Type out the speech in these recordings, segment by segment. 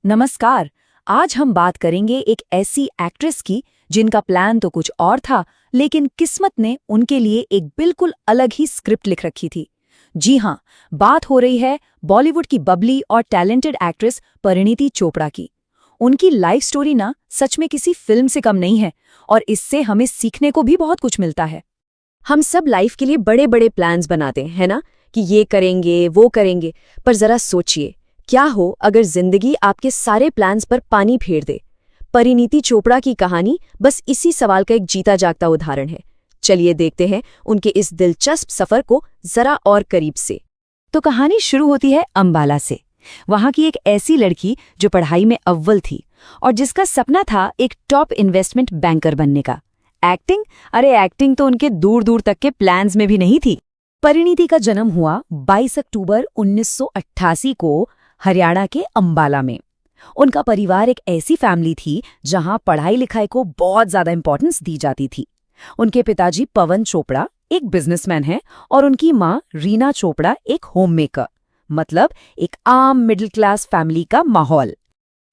नमस्कार। आज हम बात करेंगे एक ऐसी एक्ट्रेस की जिनका प्लान तो कुछ और था, लेकिन किस्मत ने उनके लिए एक बिल्कुल अलग ही स्क्रिप्ट लिख रखी थी। जी हाँ, बात हो रही है बॉलीवुड की बबली और टैलेंटेड एक्ट्रेस परिणीति चोपड़ा की। उनकी लाइफ स्टोरी ना सच में किसी फिल्म से कम नहीं है और इससे हमें सीखने को भी बहुत कुछ मिलता है। हम सब लाइफ के लिए बड़े बड़े प्लान्स बनाते हैं, है ना, कि ये करेंगे वो करेंगे। पर जरा सोचिए, क्या हो अगर जिंदगी आपके सारे प्लान्स पर पानी फेर दे। परिणीति चोपड़ा की कहानी बस इसी सवाल का एक जीता जागता उदाहरण है। चलिए देखते हैं उनके इस दिलचस्प सफर को जरा और करीब से। तो कहानी शुरू होती है अंबाला से। वहां की एक ऐसी लड़की जो पढ़ाई में अव्वल थी और जिसका सपना था एक टॉप इन्वेस्टमेंट बैंकर बनने का। एक्टिंग, अरे एक्टिंग तो उनके दूर दूर तक के प्लान्स में भी नहीं थी। परिणीति का जन्म हुआ 22 अक्टूबर 1988 को हरियाणा के अंबाला में। उनका परिवार एक ऐसी फैमिली थी जहां पढ़ाई लिखाई को बहुत ज्यादा इंपॉर्टेंस दी जाती थी। उनके पिताजी पवन चोपड़ा एक बिजनेसमैन हैं और उनकी मां रीना चोपड़ा एक होममेकर, मतलब एक आम मिडिल क्लास फैमिली का माहौल।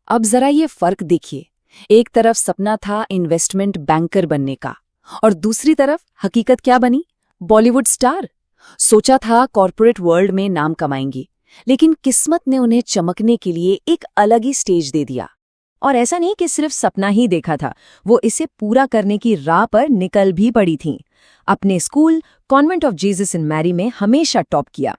अब जरा ये फर्क देखिए, एक तरफ सपना था इन्वेस्टमेंट बैंकर बनने का और दूसरी तरफ हकीकत क्या बनी, बॉलीवुड स्टार। सोचा था कॉर्पोरेट वर्ल्ड में नाम कमाएंगी, लेकिन किस्मत ने उन्हें चमकने के लिए एक अलग ही स्टेज दे दिया। और ऐसा नहीं कि सिर्फ सपना ही देखा था, वो इसे पूरा करने की राह पर निकल भी पड़ी थीं। अपने school convent of Jesus in Mary में हमेशा टॉप किया।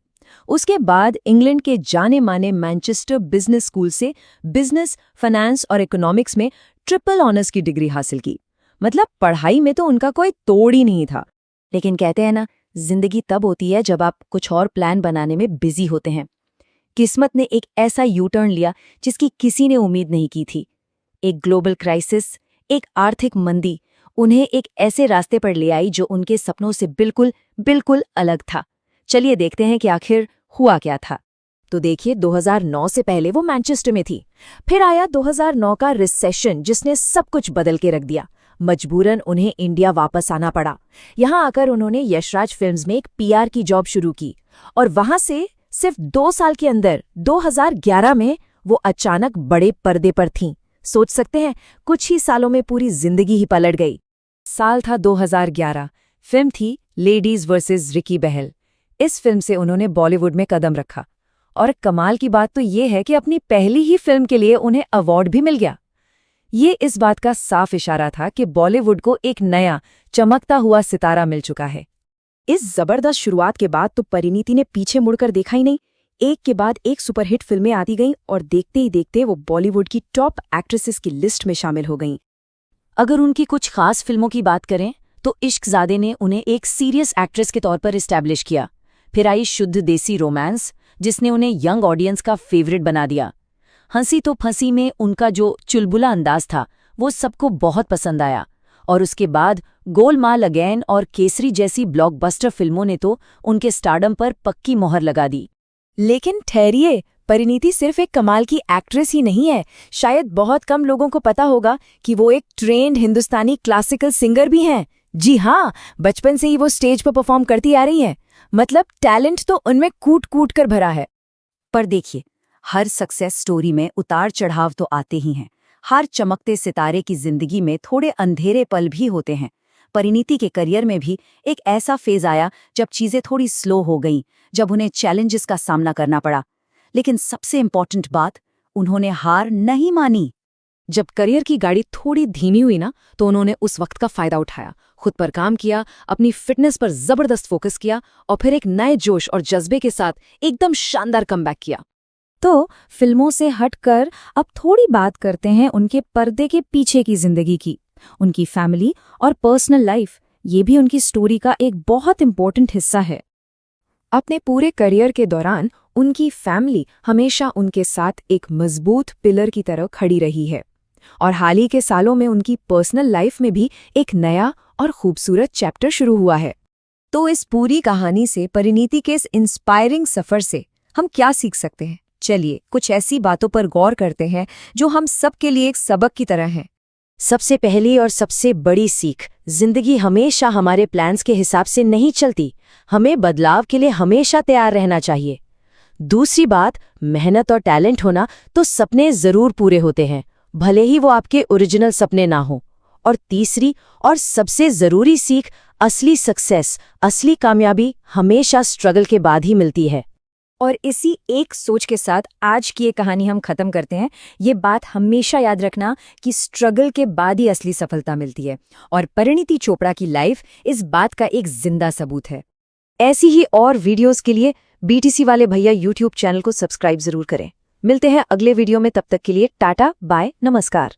उसके बाद इंग्लैंड के जाने माने मैनचेस्टर बिजनेस स्कूल से बिजनेस, फाइनेंस और इकोनॉमिक्स में ट्रिपल ऑनर्स की डिग्री हासिल की। मतलब पढ़ाई में तो उनका कोई तोड़ ही नहीं था। लेकिन कहते हैं ना, जिंदगी तब होती है जब आप कुछ और प्लान बनाने में बिजी होते हैं। किस्मत ने एक ऐसा यू टर्न लिया जिसकी किसी ने उम्मीद नहीं की थी। एक ग्लोबल क्राइसिस, एक आर्थिक मंदी उन्हें एक ऐसे रास्ते पर ले आई जो उनके सपनों से बिल्कुल अलग था। चलिए देखते हैं कि आखिर हुआ क्या था। तो देखिए, 2009 से पहले वो मैनचेस्टर में थी। फिर आया 2009 का रिसेशन जिसने सब कुछ बदल के रख दिया। मजबूरन उन्हें इंडिया वापस आना पड़ा। यहां आकर उन्होंने यशराज फिल्म्स में एक पीआर की जॉब शुरू की और वहां से सिर्फ 2 साल के अंदर 2011 में वो अचानक बड़े पर्दे पर थीं। सोच सकते हैं, कुछ ही सालों में पूरी जिंदगी ही पलट गई। साल था 2011। फिल्म थी लेडीज वर्सेस रिकी बहल। इस फिल्म से उन्होंने बॉलीवुड में कदम रखा और कमाल की बात तो ये है कि अपनी पहली ही फिल्म के लिए उन्हें अवार्ड भी मिल गया। ये इस बात का साफ इशारा था कि बॉलीवुड को एक नया चमकता हुआ सितारा मिल चुका है। इस जबरदस्त शुरुआत के बाद तो परिणीति ने पीछे मुड़कर देखा ही नहीं। एक के बाद एक सुपरहिट फिल्में आती गईं और देखते ही देखते वो बॉलीवुड की टॉप एक्ट्रेसेस की लिस्ट में शामिल हो गईं। अगर उनकी कुछ खास फिल्मों की बात करें तो इश्कज़ादे ने उन्हें एक सीरियस एक्ट्रेस के तौर पर इस्टेब्लिश किया। फिर आई शुद्ध देसी रोमांस, जिसने उन्हें यंग ऑडियंस का फेवरेट बना दिया। हंसी तो फंसी में उनका जो चुलबुला अंदाज था वो सबको बहुत पसंद आया। और उसके बाद गोलमाल अगेन और केसरी जैसी ब्लॉकबस्टर फिल्मों ने तो उनके स्टारडम पर पक्की मोहर लगा दी। लेकिन ठहरिए, परिणीति सिर्फ एक कमाल की एक्ट्रेस ही नहीं है। शायद बहुत कम लोगों को पता होगा कि वो एक ट्रेन्ड हिंदुस्तानी क्लासिकल सिंगर भी हैं। जी हाँ, बचपन से ही वो स्टेज पर परफॉर्म करती आ रही हैं। मतलब टैलेंट तो उनमें कूट कूट कर भरा है। पर देखिए, हर सक्सेस स्टोरी में उतार चढ़ाव तो आते ही हैं। हर चमकते सितारे की जिंदगी में थोड़े अंधेरे पल भी होते हैं। परिणीति के करियर में भी एक ऐसा फेज आया जब चीजें थोड़ी स्लो हो गईं, जब उन्हें चैलेंजेस का सामना करना पड़ा। लेकिन सबसे इम्पोर्टेंट बात, उन्होंने हार नहीं मानी। जब करियर की गाड़ी थोड़ी धीमी हुई ना, तो उन्होंने उस वक्त का फायदा उठाया, खुद पर काम किया, अपनी फिटनेस पर जबरदस्त फोकस किया और फिर एक नए जोश और जज्बे के साथ एकदम शानदार कमबैक किया। तो फिल्मों से हटकर अब थोड़ी बात करते हैं उनके पर्दे के पीछे की जिंदगी की। उनकी फैमिली और पर्सनल लाइफ, ये भी उनकी स्टोरी का एक बहुत इंपॉर्टेंट हिस्सा है। अपने पूरे करियर के दौरान उनकी फैमिली हमेशा उनके साथ एक मजबूत पिलर की तरह खड़ी रही है और हाल ही के सालों में उनकी पर्सनल लाइफ में भी एक नया और खूबसूरत चैप्टर शुरू हुआ है। तो इस पूरी कहानी से, परिणीति के इस इंस्पायरिंग सफर से हम क्या सीख सकते हैं? चलिए कुछ ऐसी बातों पर गौर करते हैं जो हम सबके लिए एक सबक की तरह हैं। सबसे पहली और सबसे बड़ी सीख, जिंदगी हमेशा हमारे प्लान्स के हिसाब से नहीं चलती। हमें बदलाव के लिए हमेशा तैयार रहना चाहिए। दूसरी बात, मेहनत और टैलेंट होना तो सपने जरूर पूरे होते हैं, भले ही वो आपके ओरिजिनल सपने ना हो। और तीसरी और सबसे जरूरी सीख, असली सक्सेस, असली कामयाबी हमेशा स्ट्रगल के बाद ही मिलती है। और इसी एक सोच के साथ आज की ये कहानी हम खत्म करते हैं। ये बात हमेशा याद रखना कि स्ट्रगल के बाद ही असली सफलता मिलती है, और परिणीति चोपड़ा की लाइफ इस बात का एक जिंदा सबूत है। ऐसी ही और वीडियोस के लिए बीटीसी वाले भैया यूट्यूब चैनल को सब्सक्राइब जरूर करें। मिलते हैं अगले वीडियो में, तब तक के लिए टाटा बाय नमस्कार।